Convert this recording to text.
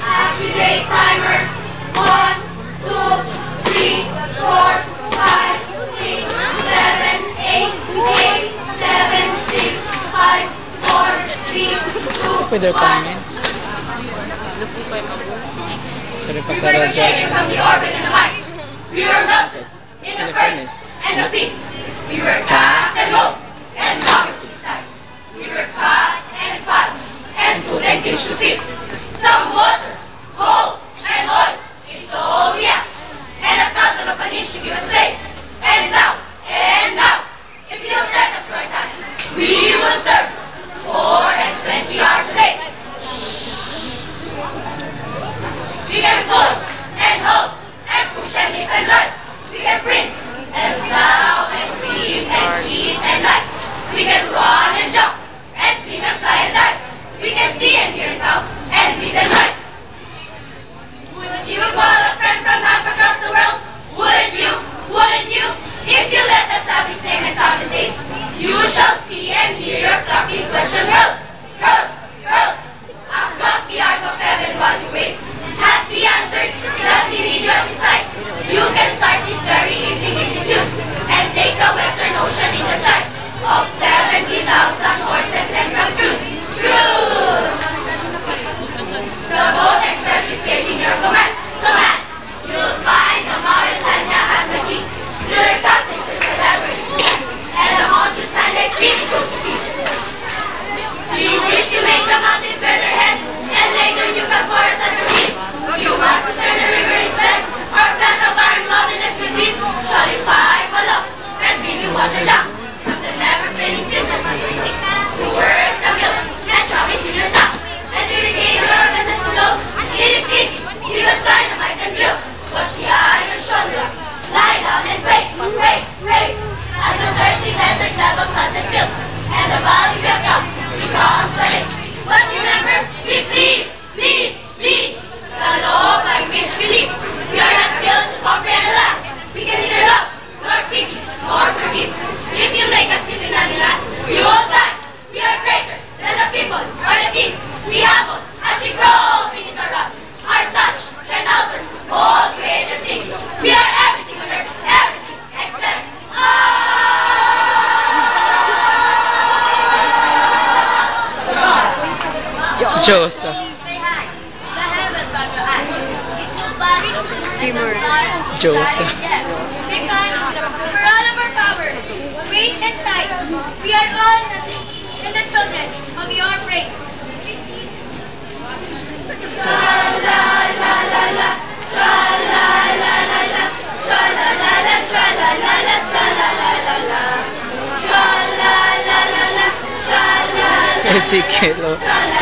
Activate timer. 1, 2, 3, 4, 5, 6, 7, 8, 8, 7, 6, 5, 4, 3, 2, For their 1. comments. Sorry pa sa radyo. From the orbit and the light, we were melted in the furnace and the peak. We were cast and rolled and lowered to the side. We were cut and filed and food and cage to feed. Some water, coal, and oil is all we ask, and 1,000 of an inch to give us faith. And now, if you'll set us for a task, we will serve 4 and 20 hours a day. We can pull and hold and push and lift and drive. We can print and plow and weave and heat and light. We can run and jump and swim and fly and dive. We can see and hear and count and read and write. Wouldn't you call a friend from half across the world? Wouldn't you? Wouldn't you? If you let us have his name and sound his age, you shall see and hear your plucky question hurled, hurled, hurled across the arc of heaven while you wait. Has he answered? Does he read you at his side? You can start this very evening if you choose, and take the Western Ocean in the start of 70,000 horses and some screws. Screws! The boat express is waiting your command. Command! You'll find the Mauritania at the key. Your captain is the library, and the monstrous man like steam goes to sea. Do you wish to make the mountains bear their head, and later you can forest under feet? You want to turn the river instead, or plant a barren wilderness with wheat? Shall you pipe a love and bring you water down from the never-failing systems of the sea? To work the mills and traffic in your town, and irrigate your organisms to flows. It is easy, give us dynamite and drills. Watch the iron shoulder, lie down and pray, pray, pray, as the thirsty desert level floods and fills, and the valley we have come becomes a lake. But remember, we please, please, please, the law by which we live. We are not built to comprehend the land. We can neither love, nor pity, nor forgive. If you make us live in any land, we will die. We are greater than the people or the kings. We humble as we grow beneath our rocks. Our touch can alter all created things. We are everything on earth, everything except Josa. Say hi. The heaven from your eyes. It will vary and the stars Josa. shine. Yes. Because for all of our power, weight and size, we are all nothing than the children of your praise. Tra la la la la, tra la la la la, tra la la la, tra la la la, tra la la la la, tra la la la la, tra la la la. Ezekiel. Tra la